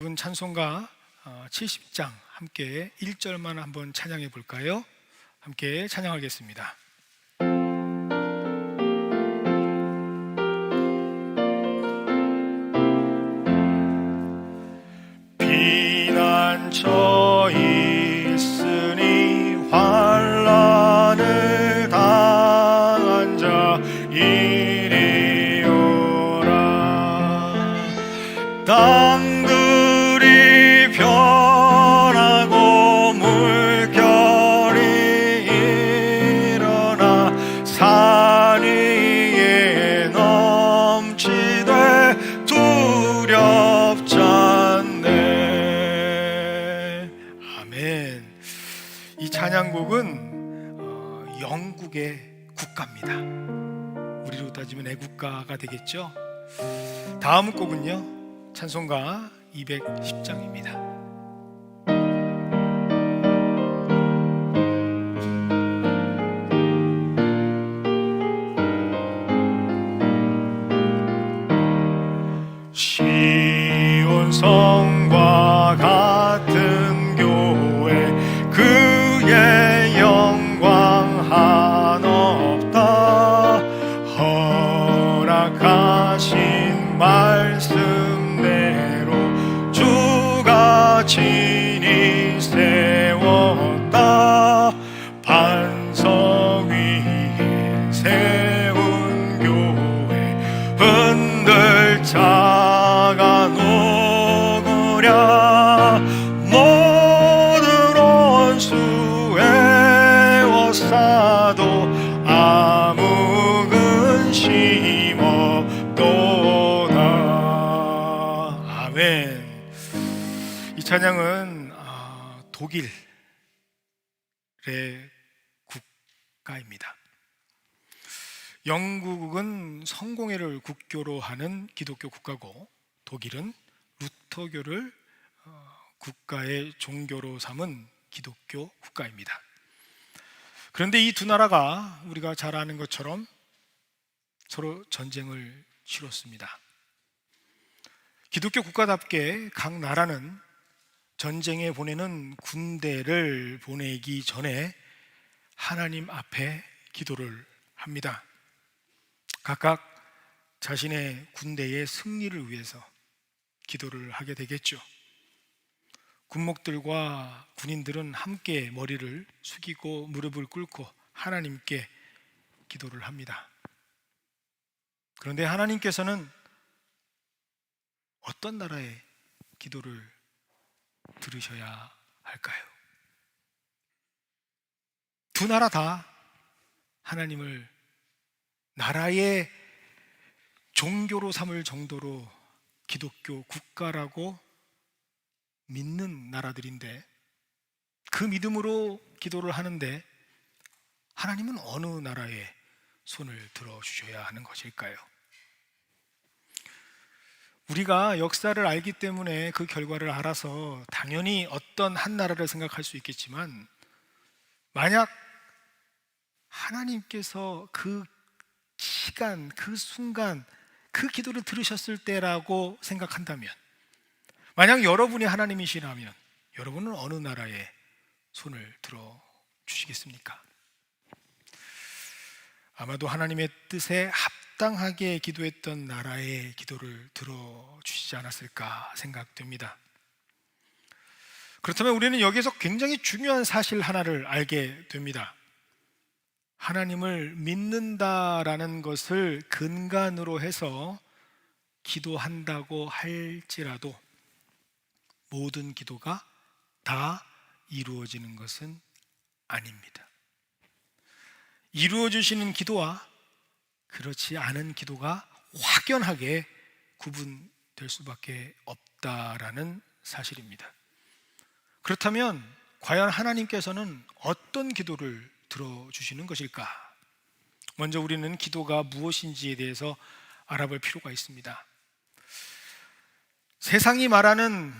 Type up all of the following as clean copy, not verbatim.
찬송가 70장 함께 1절만 한번 찬양해 볼까요? 함께 찬양하겠습니다. 피난처 있으니 환난을 당한 자 이리 오라. 땅들이 변하고 물결이 일어나 산 위에 넘치되 두렵지 않네. 아멘. 이 찬양곡은 영국의 국가입니다. 우리로 따지면 애국가가 되겠죠. 다음 곡은요, 찬송가 210장입니다. 시온 성과 같은 교회 그의 영광 한없다. 허락하신 말씀 친히 세웠다. 반석 위에 세운 교회 흔들 자가 녹으랴. 모든 원수 에워싸도 아무 근심 없도다. 아멘. 이 찬양은 독일의 국가입니다. 영국은 성공회를 국교로 하는 기독교 국가고, 독일은 루터교를 국가의 종교로 삼은 기독교 국가입니다. 그런데 이 두 나라가 우리가 잘 아는 것처럼 서로 전쟁을 치렀습니다. 기독교 국가답게 각 나라는 전쟁에 보내는 군대를 보내기 전에 하나님 앞에 기도를 합니다. 각각 자신의 군대의 승리를 위해서 기도를 하게 되겠죠. 군목들과 군인들은 함께 머리를 숙이고 무릎을 꿇고 하나님께 기도를 합니다. 그런데 하나님께서는 어떤 나라의 기도를 들으셔야 할까요? 두 나라 다 하나님을 나라의 종교로 삼을 정도로 기독교 국가라고 믿는 나라들인데, 그 믿음으로 기도를 하는데 하나님은 어느 나라에 손을 들어주셔야 하는 것일까요? 우리가 역사를 알기 때문에 그 결과를 알아서 당연히 어떤 한 나라를 생각할 수 있겠지만, 만약 하나님께서 그 시간, 그 순간, 그 기도를 들으셨을 때라고 생각한다면, 만약 여러분이 하나님이시라면 여러분은 어느 나라에 손을 들어 주시겠습니까? 아마도 하나님의 뜻에 합당하게 기도했던 나라의 기도를 들어주시지 않았을까 생각됩니다. 그렇다면 우리는 여기서 굉장히 중요한 사실 하나를 알게 됩니다. 하나님을 믿는다라는 것을 근간으로 해서 기도한다고 할지라도 모든 기도가 다 이루어지는 것은 아닙니다. 이루어지시는 기도와 그렇지 않은 기도가 확연하게 구분될 수밖에 없다라는 사실입니다. 그렇다면 과연 하나님께서는 어떤 기도를 들어주시는 것일까? 먼저 우리는 기도가 무엇인지에 대해서 알아볼 필요가 있습니다. 세상이 말하는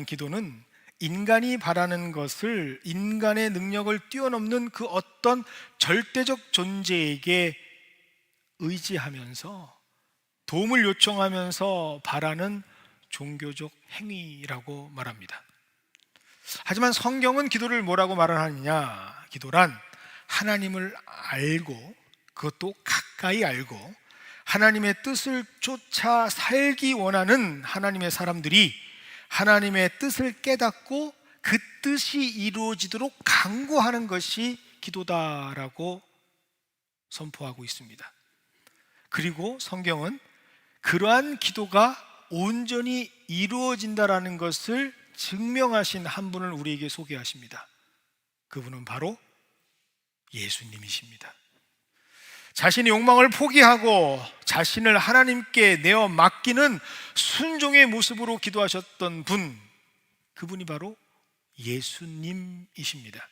기도는 인간이 바라는 것을, 인간의 능력을 뛰어넘는 그 어떤 절대적 존재에게 의지하면서 도움을 요청하면서 바라는 종교적 행위라고 말합니다. 하지만 성경은 기도를 뭐라고 말을 하느냐? 기도란 하나님을 알고, 그것도 가까이 알고 하나님의 뜻을 쫓아 살기 원하는 하나님의 사람들이 하나님의 뜻을 깨닫고 그 뜻이 이루어지도록 간구하는 것이 기도다라고 선포하고 있습니다. 그리고 성경은 그러한 기도가 온전히 이루어진다라는 것을 증명하신 한 분을 우리에게 소개하십니다. 그분은 바로 예수님이십니다. 자신의 욕망을 포기하고 자신을 하나님께 내어 맡기는 순종의 모습으로 기도하셨던 분, 그분이 바로 예수님이십니다.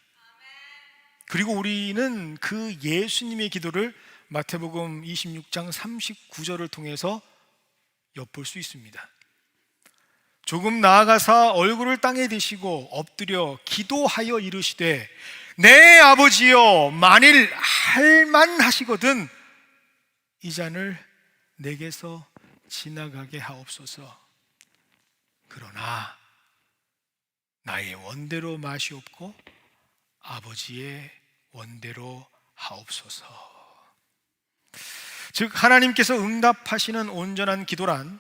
그리고 우리는 그 예수님의 기도를 마태복음 26장 39절을 통해서 엿볼 수 있습니다. 조금 나아가사 얼굴을 땅에 대시고 엎드려 기도하여 이르시되 내 아버지여, 만일 할만하시거든 이 잔을 내게서 지나가게 하옵소서. 그러나 나의 원대로 마시옵고 아버지의 원대로 하옵소서. 즉 하나님께서 응답하시는 온전한 기도란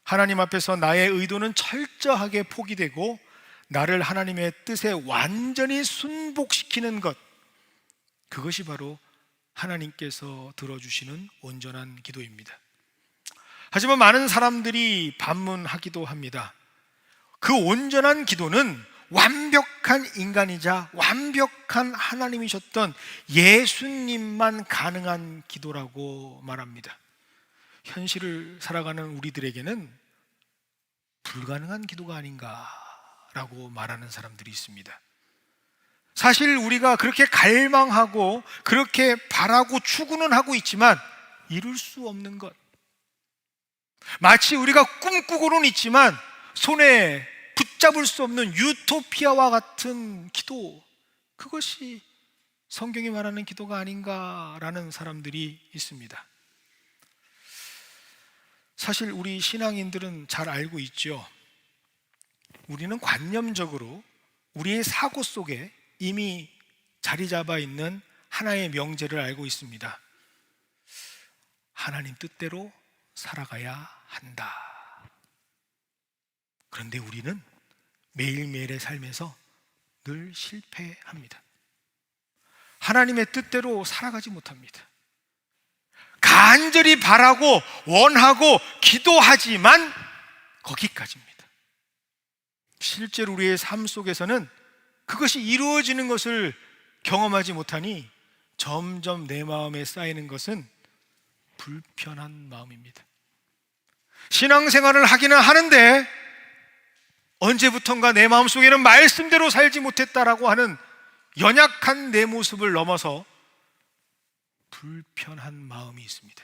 하나님 앞에서 나의 의도는 철저하게 포기되고 나를 하나님의 뜻에 완전히 순복시키는 것, 그것이 바로 하나님께서 들어주시는 온전한 기도입니다. 하지만 많은 사람들이 반문하기도 합니다. 그 온전한 기도는 완벽한 인간이자 완벽한 하나님이셨던 예수님만 가능한 기도라고 말합니다. 현실을 살아가는 우리들에게는 불가능한 기도가 아닌가라고 말하는 사람들이 있습니다. 사실 우리가 그렇게 갈망하고 그렇게 바라고 추구는 하고 있지만 이룰 수 없는 것, 마치 우리가 꿈꾸고는 있지만 손에 붙잡을 수 없는 유토피아와 같은 기도, 그것이 성경이 말하는 기도가 아닌가라는 사람들이 있습니다. 사실 우리 신앙인들은 잘 알고 있죠. 우리는 관념적으로 우리의 사고 속에 이미 자리 잡아 있는 하나의 명제를 알고 있습니다. 하나님 뜻대로 살아가야 한다. 그런데 우리는 매일매일의 삶에서 늘 실패합니다. 하나님의 뜻대로 살아가지 못합니다. 간절히 바라고 원하고 기도하지만 거기까지입니다. 실제로 우리의 삶 속에서는 그것이 이루어지는 것을 경험하지 못하니 점점 내 마음에 쌓이는 것은 불편한 마음입니다. 신앙생활을 하기는 하는데 언제부턴가 내 마음속에는 말씀대로 살지 못했다라고 하는 연약한 내 모습을 넘어서 불편한 마음이 있습니다.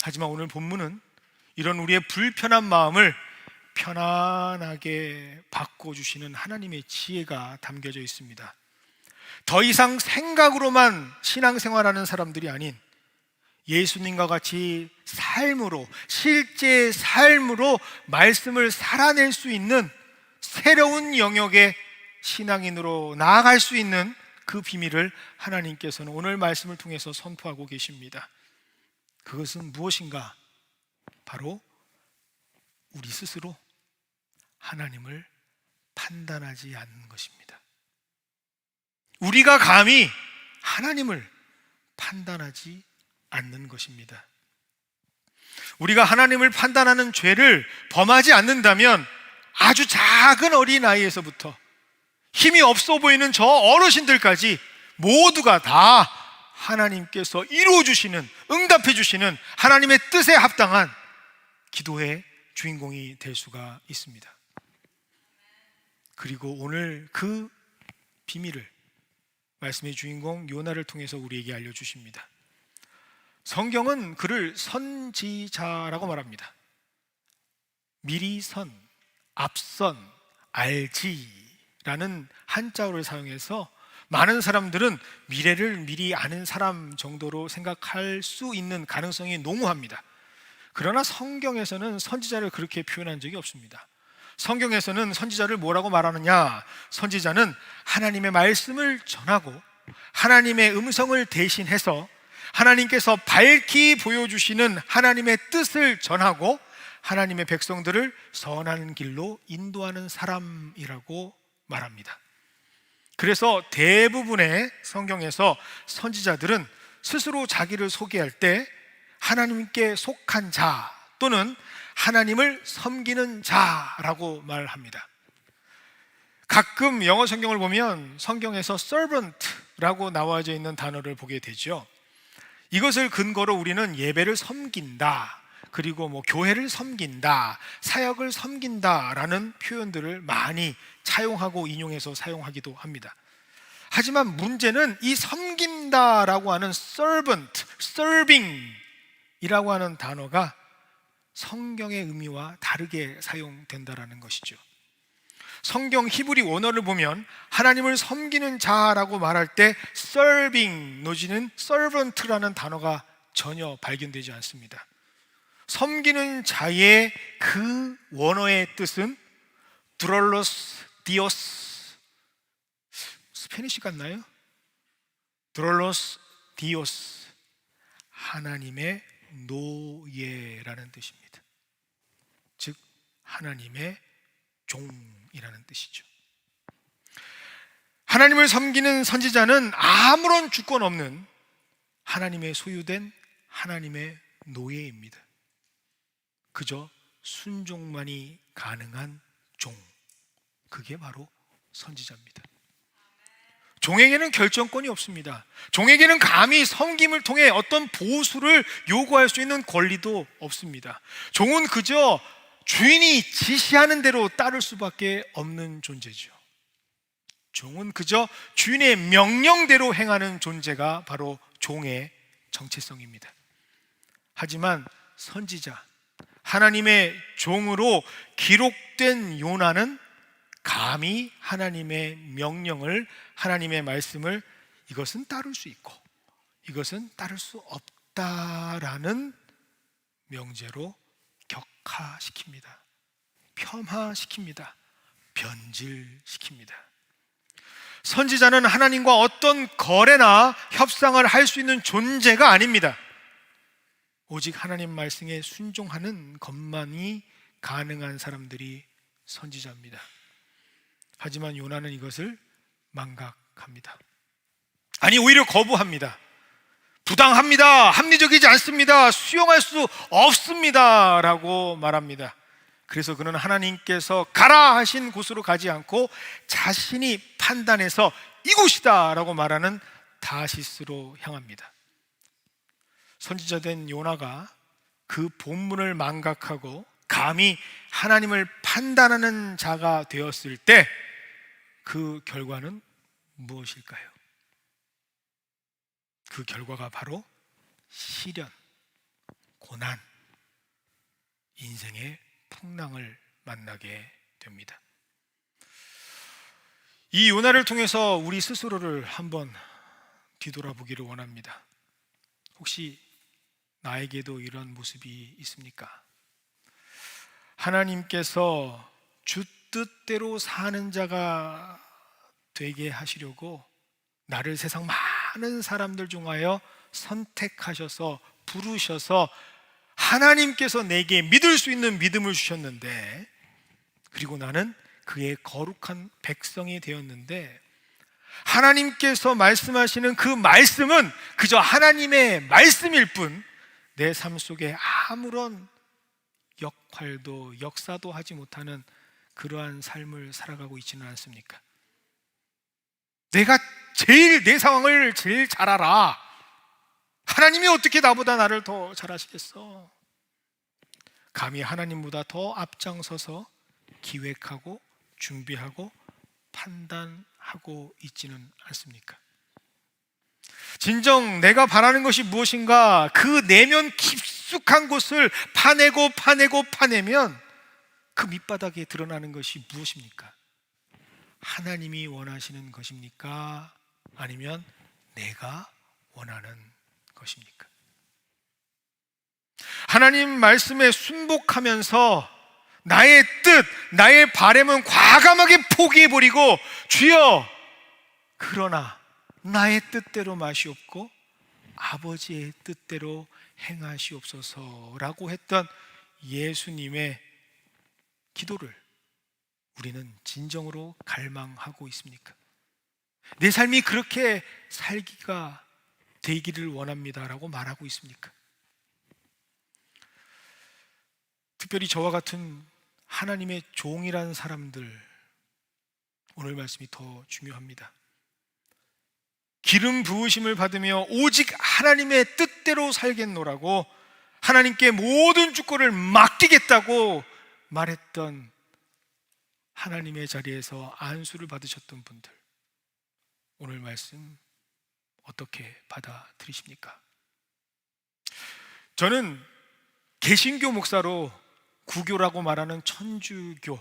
하지만 오늘 본문은 이런 우리의 불편한 마음을 편안하게 바꿔주시는 하나님의 지혜가 담겨져 있습니다. 더 이상 생각으로만 신앙생활하는 사람들이 아닌 예수님과 같이 삶으로, 실제 삶으로 말씀을 살아낼 수 있는 새로운 영역의 신앙인으로 나아갈 수 있는 그 비밀을 하나님께서는 오늘 말씀을 통해서 선포하고 계십니다. 그것은 무엇인가? 바로 우리 스스로 하나님을 판단하지 않는 것입니다. 우리가 감히 하나님을 판단하지 않는 것입니다. 우리가 하나님을 판단하는 죄를 범하지 않는다면 아주 작은 어린아이에서부터 힘이 없어 보이는 저 어르신들까지 모두가 다 하나님께서 이루어주시는, 응답해주시는 하나님의 뜻에 합당한 기도의 주인공이 될 수가 있습니다. 그리고 오늘 그 비밀을 말씀의 주인공 요나를 통해서 우리에게 알려주십니다. 성경은 그를 선지자라고 말합니다. 미리 선, 앞선, 알지라는 한자어를 사용해서 많은 사람들은 미래를 미리 아는 사람 정도로 생각할 수 있는 가능성이 농후합니다. 그러나 성경에서는 선지자를 그렇게 표현한 적이 없습니다. 성경에서는 선지자를 뭐라고 말하느냐? 선지자는 하나님의 말씀을 전하고 하나님의 음성을 대신해서 하나님께서 밝히 보여주시는 하나님의 뜻을 전하고 하나님의 백성들을 선한 길로 인도하는 사람이라고 말합니다. 그래서 대부분의 성경에서 선지자들은 스스로 자기를 소개할 때 하나님께 속한 자 또는 하나님을 섬기는 자라고 말합니다. 가끔 영어 성경을 보면 성경에서 servant라고 나와져 있는 단어를 보게 되죠. 이것을 근거로 우리는 예배를 섬긴다, 그리고 교회를 섬긴다, 사역을 섬긴다라는 표현들을 많이 차용하고 인용해서 사용하기도 합니다. 하지만 문제는 이 섬긴다라고 하는 servant, serving이라고 하는 단어가 성경의 의미와 다르게 사용된다라는 것이죠. 성경 히브리 원어를 보면 하나님을 섬기는 자라고 말할 때 serving 노지는 servant라는 단어가 전혀 발견되지 않습니다. 섬기는 자의 그 원어의 뜻은 드롤로스 디오스, 스페니시 같나요? 드롤로스 디오스, 하나님의 노예라는 뜻입니다. 즉 하나님의 종이라는 뜻이죠. 하나님을 섬기는 선지자는 아무런 주권 없는 하나님의 소유된 하나님의 노예입니다. 그저 순종만이 가능한 종, 그게 바로 선지자입니다. 종에게는 결정권이 없습니다. 종에게는 감히 섬김을 통해 어떤 보수를 요구할 수 있는 권리도 없습니다. 종은 그저 주인이 지시하는 대로 따를 수밖에 없는 존재죠. 종은 그저 주인의 명령대로 행하는 존재가 바로 종의 정체성입니다. 하지만 선지자, 하나님의 종으로 기록된 요나는 감히 하나님의 명령을, 하나님의 말씀을 이것은 따를 수 있고 이것은 따를 수 없다라는 명제로 격하시킵니다. 폄하시킵니다. 변질시킵니다. 선지자는 하나님과 어떤 거래나 협상을 할 수 있는 존재가 아닙니다. 오직 하나님 말씀에 순종하는 것만이 가능한 사람들이 선지자입니다. 하지만 요나는 이것을 망각합니다. 아니, 오히려 거부합니다. 부당합니다. 합리적이지 않습니다. 수용할 수 없습니다. 라고 말합니다. 그래서 그는 하나님께서 가라 하신 곳으로 가지 않고 자신이 판단해서 이곳이다 라고 말하는 다시스로 향합니다. 선지자된 요나가 그 본문을 망각하고 감히 하나님을 판단하는 자가 되었을 때 그 결과는 무엇일까요? 그 결과가 바로 시련, 고난, 인생의 풍랑을 만나게 됩니다. 이 요나를 통해서 우리 스스로를 한번 뒤돌아보기를 원합니다. 혹시 나에게도 이런 모습이 있습니까? 하나님께서 주 뜻대로 사는 자가 되게 하시려고 나를 세상 많은 사람들 중하여 선택하셔서 부르셔서 하나님께서 내게 믿을 수 있는 믿음을 주셨는데, 그리고 나는 그의 거룩한 백성이 되었는데, 하나님께서 말씀하시는 그 말씀은 그저 하나님의 말씀일 뿐 내 삶 속에 아무런 역할도 역사도 하지 못하는 그러한 삶을 살아가고 있지는 않습니까? 내가 내 상황을 제일 잘 알아. 하나님이 어떻게 나보다 나를 더 잘 아시겠어? 감히 하나님보다 더 앞장서서 기획하고 준비하고 판단하고 있지는 않습니까? 진정 내가 바라는 것이 무엇인가, 그 내면 깊숙한 곳을 파내면 그 밑바닥에 드러나는 것이 무엇입니까? 하나님이 원하시는 것입니까? 아니면 내가 원하는 것입니까? 하나님 말씀에 순복하면서 나의 뜻, 나의 바램은 과감하게 포기해버리고, 주여, 그러나 나의 뜻대로 마시옵고 아버지의 뜻대로 행하시옵소서라고 했던 예수님의 기도를 우리는 진정으로 갈망하고 있습니까? 내 삶이 그렇게 살기가 되기를 원합니다라고 말하고 있습니까? 특별히 저와 같은 하나님의 종이라는 사람들, 오늘 말씀이 더 중요합니다. 기름 부으심을 받으며 오직 하나님의 뜻대로 살겠노라고 하나님께 모든 주권을 맡기겠다고 말했던 하나님의 자리에서 안수를 받으셨던 분들, 오늘 말씀 어떻게 받아들이십니까? 저는 개신교 목사로 구교라고 말하는 천주교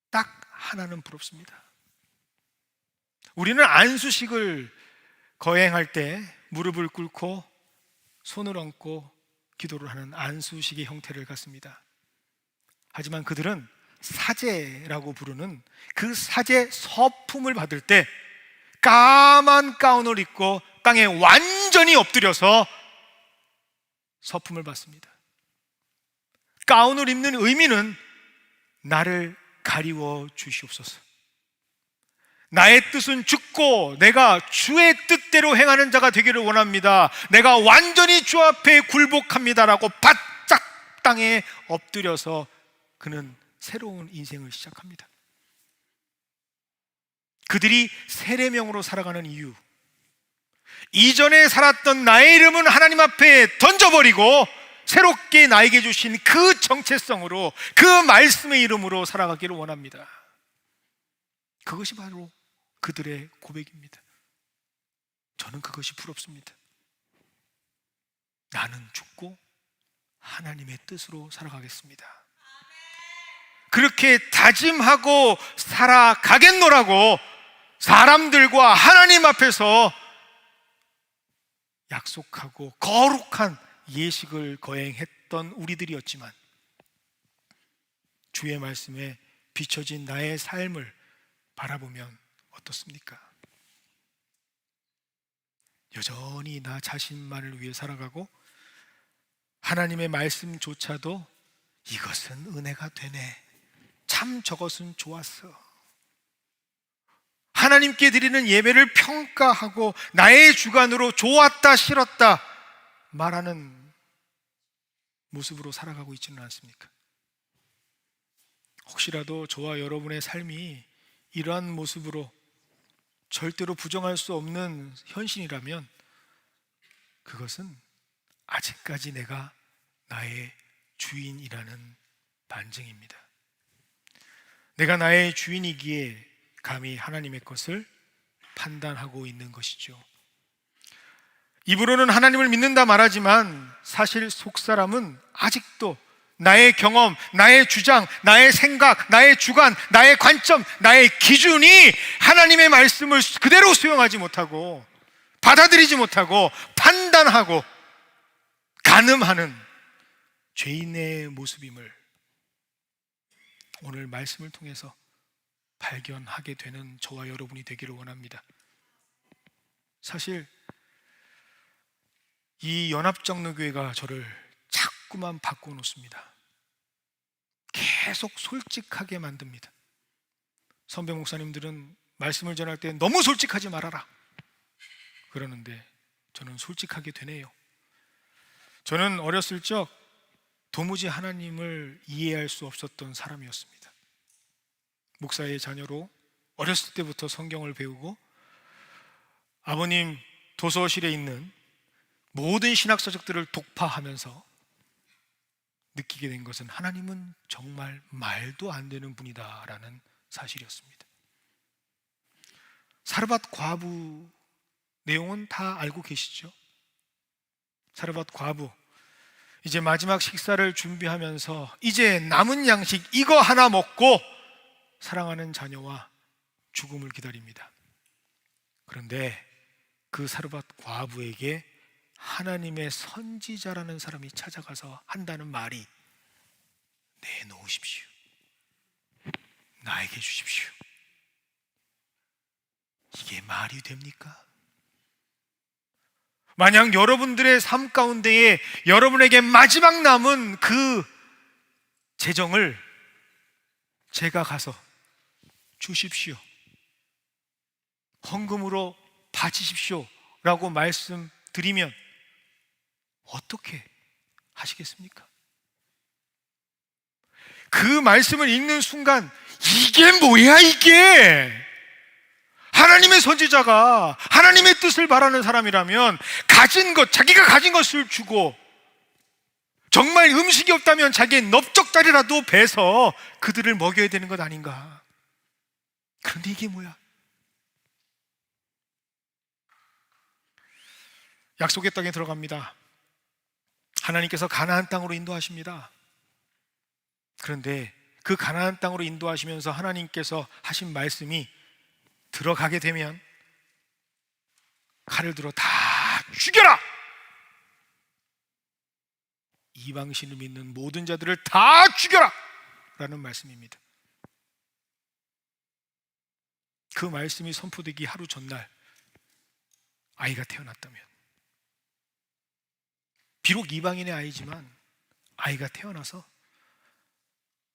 딱 하나는 부럽습니다. 우리는 안수식을 거행할 때 무릎을 꿇고 손을 얹고 기도를 하는 안수식의 형태를 갖습니다. 하지만 그들은 사제라고 부르는 그 사제 서품을 받을 때 까만 가운을 입고 땅에 완전히 엎드려서 서품을 받습니다. 가운을 입는 의미는 나를 가리워 주시옵소서, 나의 뜻은 죽고 내가 주의 뜻대로 행하는 자가 되기를 원합니다, 내가 완전히 주 앞에 굴복합니다라고 바짝 땅에 엎드려서 그는 새로운 인생을 시작합니다. 그들이 세례명으로 살아가는 이유, 이전에 살았던 나의 이름은 하나님 앞에 던져버리고 새롭게 나에게 주신 그 정체성으로, 그 말씀의 이름으로 살아가기를 원합니다. 그것이 바로 그들의 고백입니다. 저는 그것이 부럽습니다. 나는 죽고 하나님의 뜻으로 살아가겠습니다. 그렇게 다짐하고 살아가겠노라고 사람들과 하나님 앞에서 약속하고 거룩한 예식을 거행했던 우리들이었지만, 주의 말씀에 비춰진 나의 삶을 바라보면 어떻습니까? 여전히 나 자신만을 위해 살아가고 하나님의 말씀조차도 이것은 은혜가 되네, 참 저것은 좋았어, 하나님께 드리는 예배를 평가하고 나의 주관으로 좋았다 싫었다 말하는 모습으로 살아가고 있지는 않습니까? 혹시라도 저와 여러분의 삶이 이러한 모습으로 절대로 부정할 수 없는 현실이라면 그것은 아직까지 내가 나의 주인이라는 반증입니다. 내가 나의 주인이기에 감히 하나님의 것을 판단하고 있는 것이죠. 입으로는 하나님을 믿는다 말하지만 사실 속사람은 아직도 나의 경험, 나의 주장, 나의 생각, 나의 주관, 나의 관점, 나의 기준이 하나님의 말씀을 그대로 수용하지 못하고 받아들이지 못하고 판단하고 간음하는 죄인의 모습임을 오늘 말씀을 통해서 발견하게 되는 저와 여러분이 되기를 원합니다. 사실 이 연합장로교회가 저를 자꾸만 바꿔놓습니다. 계속 솔직하게 만듭니다. 선배 목사님들은 말씀을 전할 때 너무 솔직하지 말아라 그러는데 저는 솔직하게 되네요. 저는 어렸을 적 도무지 하나님을 이해할 수 없었던 사람이었습니다. 목사의 자녀로 어렸을 때부터 성경을 배우고 아버님 도서실에 있는 모든 신학서적들을 독파하면서 느끼게 된 것은 하나님은 정말 말도 안 되는 분이다라는 사실이었습니다. 사르밧 과부 내용은 다 알고 계시죠? 사르밧 과부, 이제 마지막 식사를 준비하면서 이제 남은 양식 이거 하나 먹고 사랑하는 자녀와 죽음을 기다립니다. 그런데 그 사르밧 과부에게 하나님의 선지자라는 사람이 찾아가서 한다는 말이 내놓으십시오. 나에게 주십시오. 이게 말이 됩니까? 만약 여러분들의 삶 가운데에 여러분에게 마지막 남은 그 재정을 제가 가서 주십시오, 헌금으로 바치십시오 라고 말씀드리면 어떻게 하시겠습니까? 그 말씀을 읽는 순간 이게 뭐야 이게? 하나님의 선지자가 하나님의 뜻을 바라는 사람이라면 가진 것, 자기가 가진 것을 주고 정말 음식이 없다면 자기의 넓적다리라도 베서 그들을 먹여야 되는 것 아닌가? 그런데 이게 뭐야? 약속의 땅에 들어갑니다. 하나님께서 가나안 땅으로 인도하십니다. 그런데 그 가나안 땅으로 인도하시면서 하나님께서 하신 말씀이 들어가게 되면 칼을 들어 다 죽여라! 이방신을 믿는 모든 자들을 다 죽여라! 라는 말씀입니다. 그 말씀이 선포되기 하루 전날 아이가 태어났다면, 비록 이방인의 아이지만 아이가 태어나서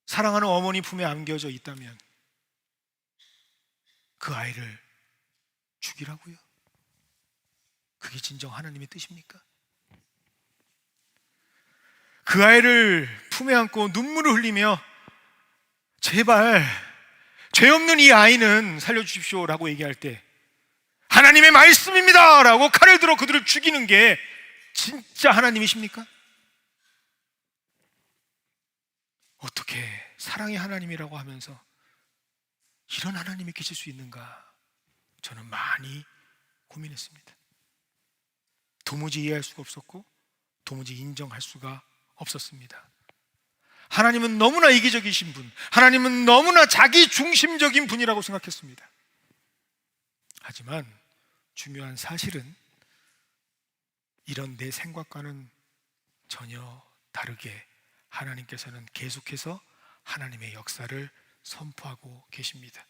사랑하는 어머니 품에 안겨져 있다면 그 아이를 죽이라고요? 그게 진정 하나님의 뜻입니까? 그 아이를 품에 안고 눈물을 흘리며 제발 죄 없는 이 아이는 살려주십시오 라고 얘기할 때 하나님의 말씀입니다 라고 칼을 들어 그들을 죽이는 게 진짜 하나님이십니까? 어떻게 사랑의 하나님이라고 하면서 이런 하나님이 계실 수 있는가? 저는 많이 고민했습니다. 도무지 이해할 수가 없었고 도무지 인정할 수가 없었습니다. 하나님은 너무나 이기적이신 분, 하나님은 너무나 자기 중심적인 분이라고 생각했습니다. 하지만 중요한 사실은 이런 내 생각과는 전혀 다르게 하나님께서는 계속해서 하나님의 역사를 선포하고 계십니다.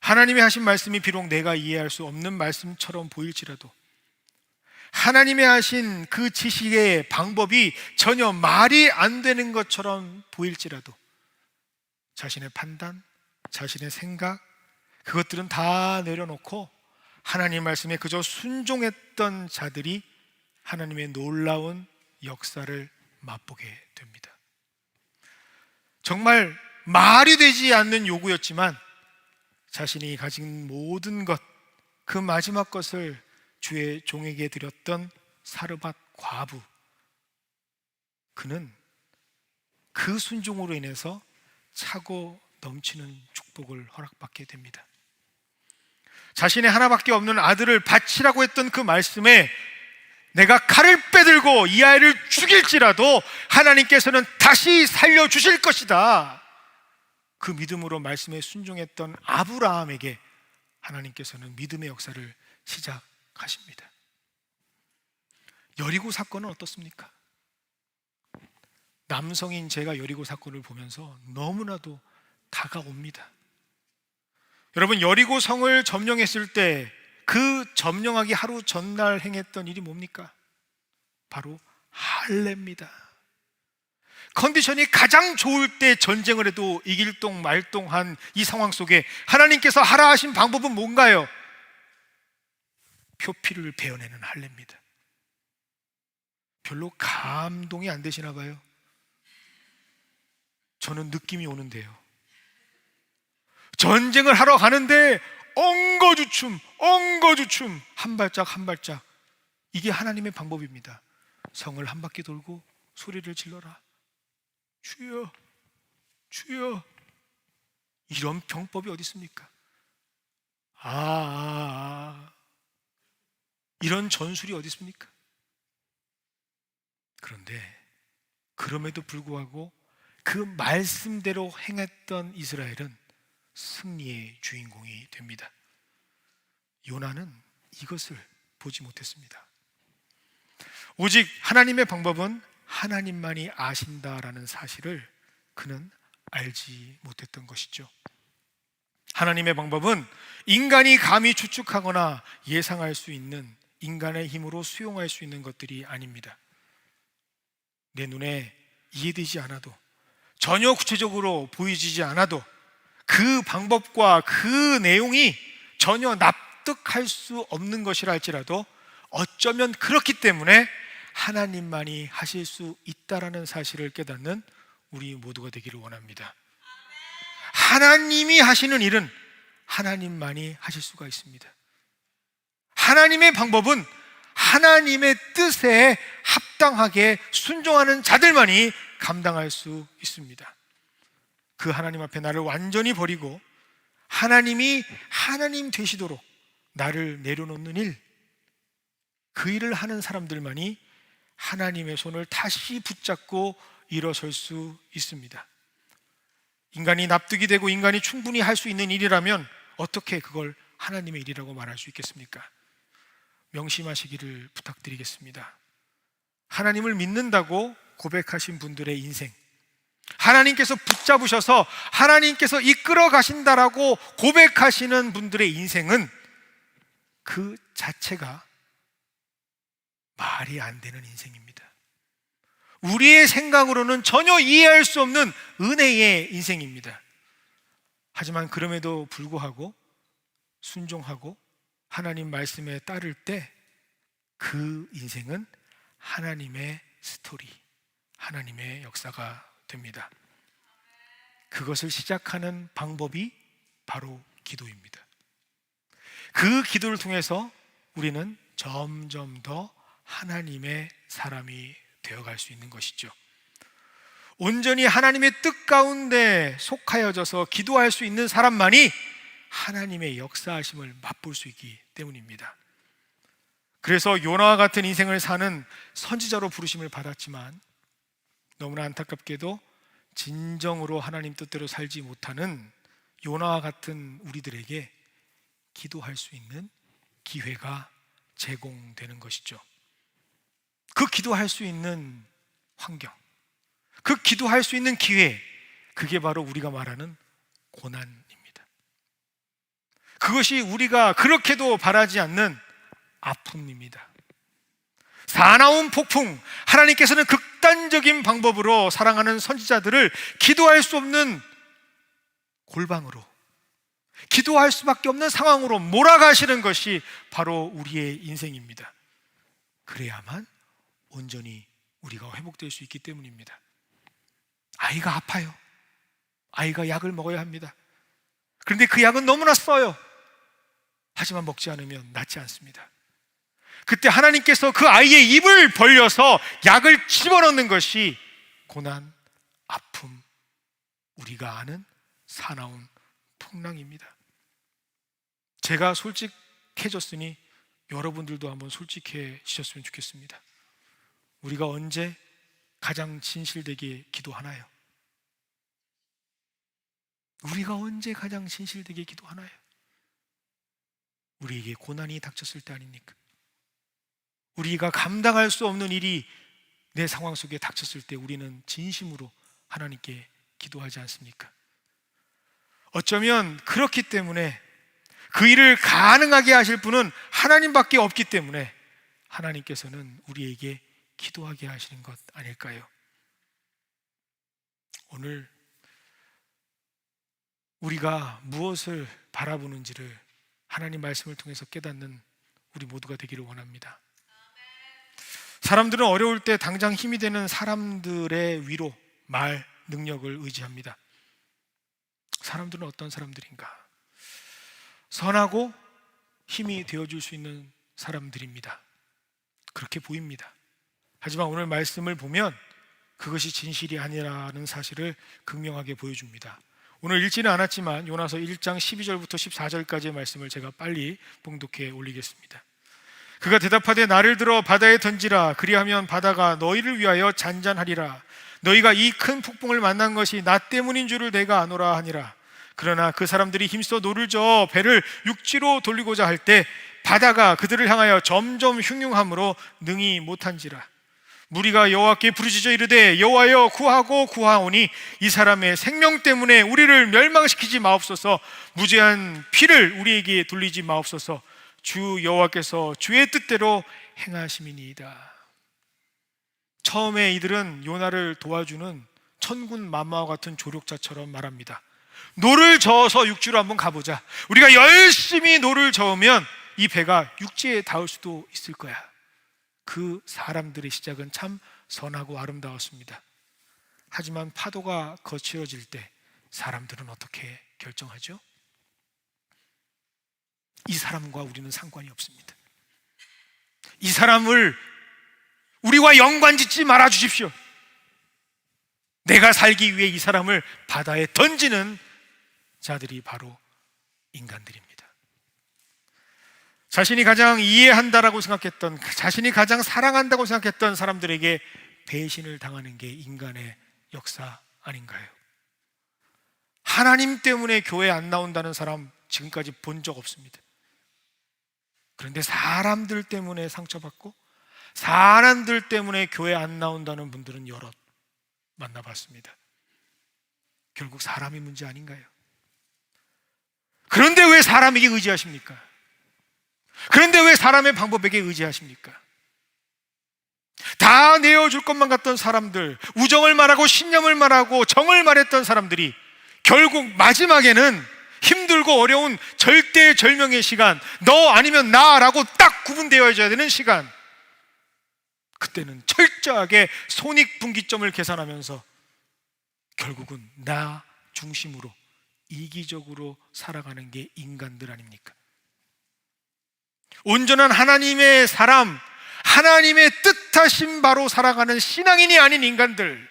하나님의 하신 말씀이 비록 내가 이해할 수 없는 말씀처럼 보일지라도, 하나님의 하신 그 지식의 방법이 전혀 말이 안 되는 것처럼 보일지라도 자신의 판단, 자신의 생각, 그것들은 다 내려놓고 하나님 말씀에 그저 순종했던 자들이 하나님의 놀라운 역사를 맛보게 됩니다. 정말 말이 되지 않는 요구였지만 자신이 가진 모든 것, 그 마지막 것을 주의 종에게 드렸던 사르밧 과부, 그는 그 순종으로 인해서 차고 넘치는 축복을 허락받게 됩니다. 자신의 하나밖에 없는 아들을 바치라고 했던 그 말씀에 내가 칼을 빼들고 이 아이를 죽일지라도 하나님께서는 다시 살려주실 것이다, 그 믿음으로 말씀에 순종했던 아브라함에게 하나님께서는 믿음의 역사를 시작하십니다. 여리고 사건은 어떻습니까? 남성인 제가 여리고 사건을 보면서 너무나도 다가옵니다. 여러분, 여리고 성을 점령했을 때 그 점령하기 하루 전날 행했던 일이 뭡니까? 바로 할례입니다. 컨디션이 가장 좋을 때 전쟁을 해도 이길 동 말동한 이 상황 속에 하나님께서 하라 하신 방법은 뭔가요? 표피를 베어내는 할례입니다. 별로 감동이 안 되시나 봐요. 저는 느낌이 오는데요. 전쟁을 하러 가는데 엉거주춤 한 발짝 한 발짝, 이게 하나님의 방법입니다. 성을 한 바퀴 돌고 소리를 질러라. 주여, 주여. 이런 병법이 어디 있습니까? 이런 전술이 어디 있습니까? 그런데 그럼에도 불구하고 그 말씀대로 행했던 이스라엘은 승리의 주인공이 됩니다. 요나는 이것을 보지 못했습니다. 오직 하나님의 방법은 하나님만이 아신다라는 사실을 그는 알지 못했던 것이죠. 하나님의 방법은 인간이 감히 추측하거나 예상할 수 있는, 인간의 힘으로 수용할 수 있는 것들이 아닙니다. 내 눈에 이해되지 않아도, 전혀 구체적으로 보이지 않아도 그 방법과 그 내용이 전혀 납득할 수 없는 것이라 할지라도 어쩌면 그렇기 때문에 하나님만이 하실 수 있다라는 사실을 깨닫는 우리 모두가 되기를 원합니다. 하나님이 하시는 일은 하나님만이 하실 수가 있습니다. 하나님의 방법은 하나님의 뜻에 합당하게 순종하는 자들만이 감당할 수 있습니다. 그 하나님 앞에 나를 완전히 버리고 하나님이 하나님 되시도록 나를 내려놓는 일, 그 일을 하는 사람들만이 하나님의 손을 다시 붙잡고 일어설 수 있습니다. 인간이 납득이 되고 인간이 충분히 할 수 있는 일이라면 어떻게 그걸 하나님의 일이라고 말할 수 있겠습니까? 명심하시기를 부탁드리겠습니다. 하나님을 믿는다고 고백하신 분들의 인생, 하나님께서 붙잡으셔서 하나님께서 이끌어 가신다라고 고백하시는 분들의 인생은 그 자체가 말이 안 되는 인생입니다. 우리의 생각으로는 전혀 이해할 수 없는 은혜의 인생입니다. 하지만 그럼에도 불구하고 순종하고 하나님 말씀에 따를 때 그 인생은 하나님의 스토리, 하나님의 역사가 됩니다. 그것을 시작하는 방법이 바로 기도입니다. 그 기도를 통해서 우리는 점점 더 하나님의 사람이 되어갈 수 있는 것이죠. 온전히 하나님의 뜻 가운데 속하여져서 기도할 수 있는 사람만이 하나님의 역사하심을 맛볼 수 있기 때문입니다. 그래서 요나와 같은 인생을 사는 선지자로 부르심을 받았지만 너무나 안타깝게도 진정으로 하나님 뜻대로 살지 못하는 요나와 같은 우리들에게 기도할 수 있는 기회가 제공되는 것이죠. 그 기도할 수 있는 환경, 그 기도할 수 있는 기회, 그게 바로 우리가 말하는 고난입니다. 그것이 우리가 그렇게도 바라지 않는 아픔입니다. 사나운 폭풍, 하나님께서는 극단적인 방법으로 사랑하는 선지자들을 기도할 수 없는 골방으로, 기도할 수밖에 없는 상황으로 몰아가시는 것이 바로 우리의 인생입니다. 그래야만 온전히 우리가 회복될 수 있기 때문입니다. 아이가 아파요. 아이가 약을 먹어야 합니다. 그런데 그 약은 너무나 써요. 하지만 먹지 않으면 낫지 않습니다. 그때 하나님께서 그 아이의 입을 벌려서 약을 집어넣는 것이 고난, 아픔, 우리가 아는 사나운 풍랑입니다. 제가 솔직해졌으니 여러분들도 한번 솔직해지셨으면 좋겠습니다. 우리가 언제 가장 진실되게 기도하나요? 우리가 언제 가장 진실되게 기도하나요? 우리에게 고난이 닥쳤을 때 아닙니까? 우리가 감당할 수 없는 일이 내 상황 속에 닥쳤을 때 우리는 진심으로 하나님께 기도하지 않습니까? 어쩌면 그렇기 때문에 그 일을 가능하게 하실 분은 하나님밖에 없기 때문에 하나님께서는 우리에게 기도하게 하시는 것 아닐까요? 오늘 우리가 무엇을 바라보는지를 하나님 말씀을 통해서 깨닫는 우리 모두가 되기를 원합니다. 사람들은 어려울 때 당장 힘이 되는 사람들의 위로, 말, 능력을 의지합니다. 사람들은 어떤 사람들인가? 선하고 힘이 되어줄 수 있는 사람들입니다. 그렇게 보입니다. 하지만 오늘 말씀을 보면 그것이 진실이 아니라는 사실을 극명하게 보여줍니다. 오늘 읽지는 않았지만 요나서 1장 12절부터 14절까지의 말씀을 제가 빨리 봉독해 올리겠습니다. 그가 대답하되 나를 들어 바다에 던지라. 그리하면 바다가 너희를 위하여 잔잔하리라. 너희가 이 큰 폭풍을 만난 것이 나 때문인 줄을 내가 아노라 하니라. 그러나 그 사람들이 힘써 노를 저어 배를 육지로 돌리고자 할 때 바다가 그들을 향하여 점점 흉흉함으로 능히 못한지라. 무리가 여호와께 부르짖어 이르되 여호와여 구하고 구하오니 이 사람의 생명 때문에 우리를 멸망시키지 마옵소서. 무죄한 피를 우리에게 돌리지 마옵소서. 주 여호와께서 주의 뜻대로 행하심이니이다. 처음에 이들은 요나를 도와주는 천군 만마와 같은 조력자처럼 말합니다. 노를 저어서 육지로 한번 가보자. 우리가 열심히 노를 저으면 이 배가 육지에 닿을 수도 있을 거야. 그 사람들의 시작은 참 선하고 아름다웠습니다. 하지만 파도가 거칠어질 때 사람들은 어떻게 결정하죠? 이 사람과 우리는 상관이 없습니다. 이 사람을 우리와 연관짓지 말아 주십시오. 내가 살기 위해 이 사람을 바다에 던지는 자들이 바로 인간들입니다. 자신이 가장 이해한다라고 생각했던, 자신이 가장 사랑한다고 생각했던 사람들에게 배신을 당하는 게 인간의 역사 아닌가요? 하나님 때문에 교회 안 나온다는 사람 지금까지 본 적 없습니다. 그런데 사람들 때문에 상처받고 사람들 때문에 교회 안 나온다는 분들은 여럿 만나봤습니다. 결국 사람이 문제 아닌가요? 그런데 왜 사람에게 의지하십니까? 그런데 왜 사람의 방법에게 의지하십니까? 다 내어줄 것만 같던 사람들, 우정을 말하고 신념을 말하고 정을 말했던 사람들이 결국 마지막에는 힘들고 어려운 절대절명의 시간, 너 아니면 나라고 딱 구분되어져야 되는 시간, 그때는 철저하게 손익분기점을 계산하면서 결국은 나 중심으로 이기적으로 살아가는 게 인간들 아닙니까? 온전한 하나님의 사람, 하나님의 뜻하신 바로 살아가는 신앙인이 아닌 인간들,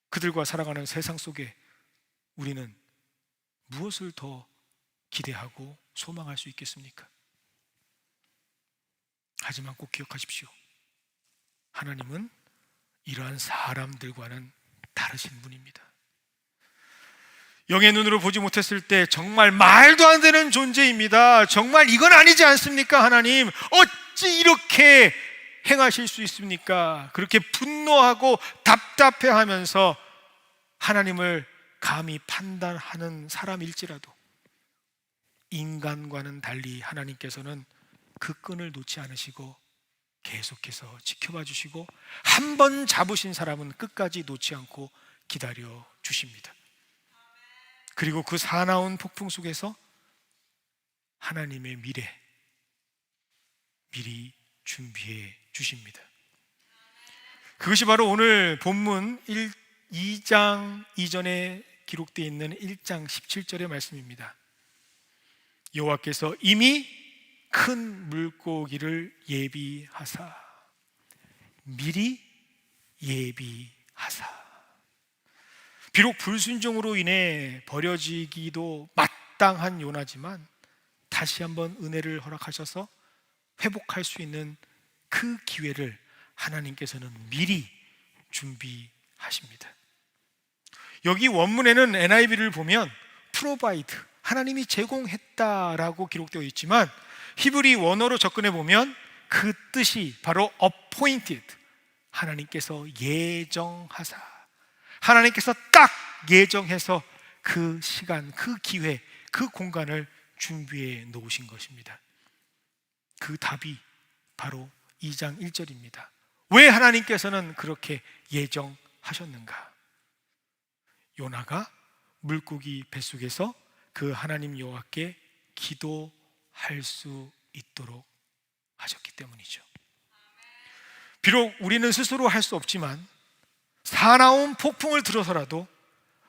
그들과 살아가는 세상 속에 우리는 무엇을 더 기대하고 소망할 수 있겠습니까? 하지만 꼭 기억하십시오. 하나님은 이러한 사람들과는 다르신 분입니다. 영의 눈으로 보지 못했을 때 정말 말도 안 되는 존재입니다. 정말 이건 아니지 않습니까? 하나님, 어찌 이렇게 행하실 수 있습니까? 그렇게 분노하고 답답해하면서 하나님을 감히 판단하는 사람일지라도 인간과는 달리 하나님께서는 그 끈을 놓지 않으시고 계속해서 지켜봐 주시고 한 번 잡으신 사람은 끝까지 놓지 않고 기다려 주십니다. 그리고 그 사나운 폭풍 속에서 하나님의 미래 미리 준비해 주십니다. 그것이 바로 오늘 본문 2장 이전에 기록되어 있는 1장 17절의 말씀입니다. 여호와께서 이미 큰 물고기를 예비하사, 미리 예비하사. 비록 불순종으로 인해 버려지기도 마땅한 요나지만 다시 한번 은혜를 허락하셔서 회복할 수 있는 그 기회를 하나님께서는 미리 준비하십니다. 여기 원문에는 NIV를 보면 provide, 하나님이 제공했다라고 기록되어 있지만 히브리 원어로 접근해 보면 그 뜻이 바로 appointed, 하나님께서 예정하사, 하나님께서 딱 예정해서 그 시간, 그 기회, 그 공간을 준비해 놓으신 것입니다. 그 답이 바로 2장 1절입니다. 왜 하나님께서는 그렇게 예정하셨는가? 요나가 물고기 뱃속에서 그 하나님 여호와께 기도할 수 있도록 하셨기 때문이죠. 비록 우리는 스스로 할 수 없지만 사나운 폭풍을 들어서라도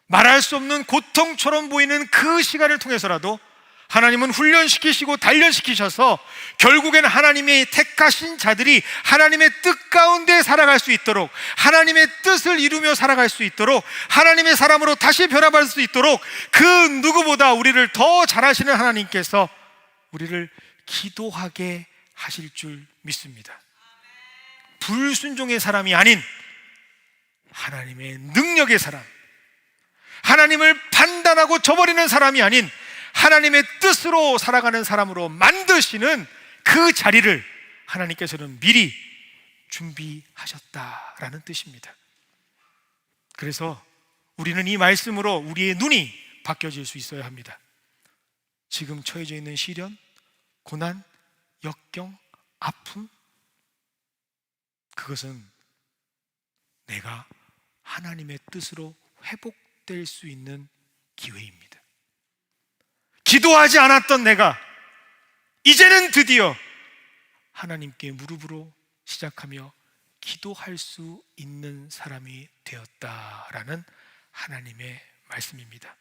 말할 수 없는 고통처럼 보이는 그 시간을 통해서라도 하나님은 훈련시키시고 단련시키셔서 결국엔 하나님의 택하신 자들이 하나님의 뜻 가운데 살아갈 수 있도록, 하나님의 뜻을 이루며 살아갈 수 있도록, 하나님의 사람으로 다시 변화받을 수 있도록 그 누구보다 우리를 더 잘하시는 하나님께서 우리를 기도하게 하실 줄 믿습니다. 불순종의 사람이 아닌 하나님의 능력의 사람, 하나님을 판단하고 저버리는 사람이 아닌 하나님의 뜻으로 살아가는 사람으로 만드시는 그 자리를 하나님께서는 미리 준비하셨다라는 뜻입니다. 그래서 우리는 이 말씀으로 우리의 눈이 바뀌어질 수 있어야 합니다. 지금 처해져 있는 시련, 고난, 역경, 아픔, 그것은 내가 하나님의 뜻으로 회복될 수 있는 기회입니다. 기도하지 않았던 내가 이제는 드디어 하나님께 무릎으로 시작하며 기도할 수 있는 사람이 되었다라는 하나님의 말씀입니다.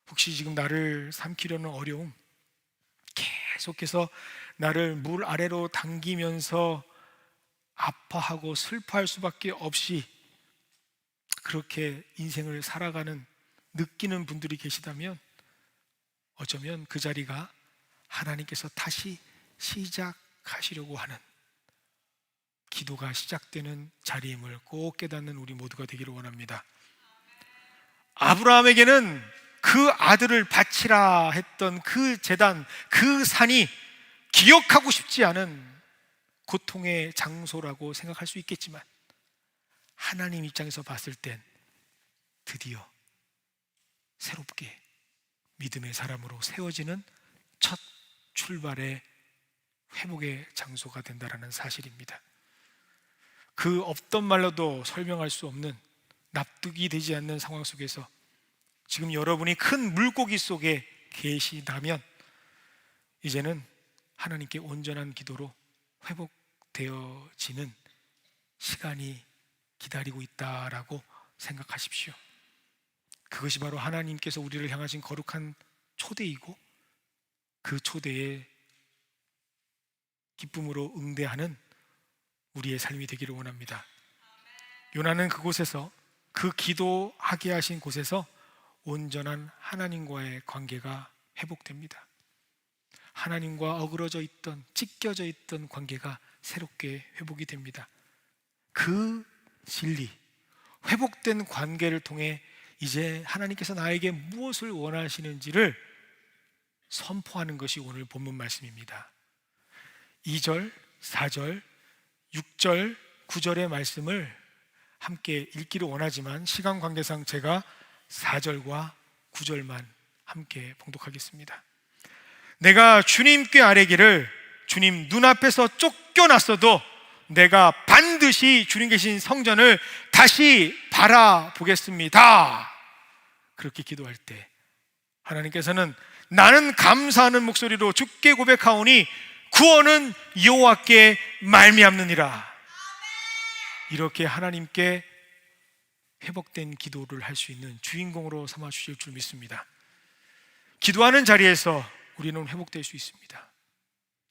혹시 지금 나를 삼키려는 어려움, 계속해서 나를 물 아래로 당기면서 아파하고 슬퍼할 수밖에 없이 그렇게 인생을 살아가는, 느끼는 분들이 계시다면 어쩌면 그 자리가 하나님께서 다시 시작하시려고 하는, 기도가 시작되는 자리임을 꼭 깨닫는 우리 모두가 되기를 원합니다. 아브라함에게는 그 아들을 바치라 했던 그 제단, 그 산이 기억하고 싶지 않은 고통의 장소라고 생각할 수 있겠지만 하나님 입장에서 봤을 땐 드디어 새롭게 믿음의 사람으로 세워지는 첫 출발의 회복의 장소가 된다는 사실입니다. 그 없던 말로도 설명할 수 없는, 납득이 되지 않는 상황 속에서 지금 여러분이 큰 물고기 속에 계시다면 이제는 하나님께 온전한 기도로 회복되어지는 시간이 기다리고 있다라고 생각하십시오. 그것이 바로 하나님께서 우리를 향하신 거룩한 초대이고 그 초대에 기쁨으로 응대하는 우리의 삶이 되기를 원합니다. 요나는 그곳에서, 그 기도하게 하신 곳에서 온전한 하나님과의 관계가 회복됩니다. 하나님과 어그러져 있던, 찢겨져 있던 관계가 새롭게 회복이 됩니다. 그 진리, 회복된 관계를 통해 이제 하나님께서 나에게 무엇을 원하시는지를 선포하는 것이 오늘 본문 말씀입니다. 2절, 4절, 6절, 9절의 말씀을 함께 읽기를 원하지만 시간 관계상 제가 4절과 9절만 함께 봉독하겠습니다. 내가 주님께 아뢰기를 주님 눈앞에서 쫓겨났어도 내가 반드시 주님 계신 성전을 다시 바라보겠습니다. 그렇게 기도할 때 하나님께서는 나는 감사하는 목소리로 주께 고백하오니 구원은 여호와께 말미암느니라. 이렇게 하나님께 회복된 기도를 할 수 있는 주인공으로 삼아 주실 줄 믿습니다. 기도하는 자리에서 우리는 회복될 수 있습니다.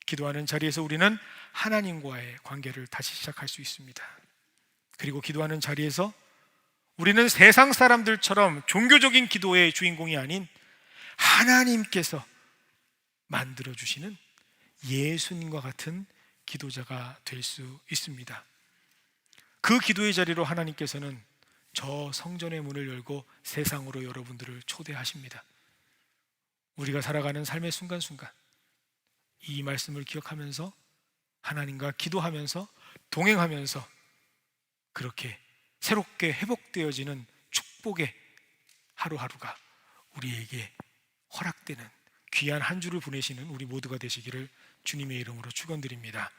기도하는 자리에서 우리는 하나님과의 관계를 다시 시작할 수 있습니다. 그리고 기도하는 자리에서 우리는 세상 사람들처럼 종교적인 기도의 주인공이 아닌 하나님께서 만들어주시는 예수님과 같은 기도자가 될 수 있습니다. 그 기도의 자리로 하나님께서는 저 성전의 문을 열고 세상으로 여러분들을 초대하십니다. 우리가 살아가는 삶의 순간순간 이 말씀을 기억하면서 하나님과 기도하면서 동행하면서 그렇게 새롭게 회복되어지는 축복의 하루하루가 우리에게 허락되는 귀한 한 주를 보내시는 우리 모두가 되시기를 주님의 이름으로 축원드립니다.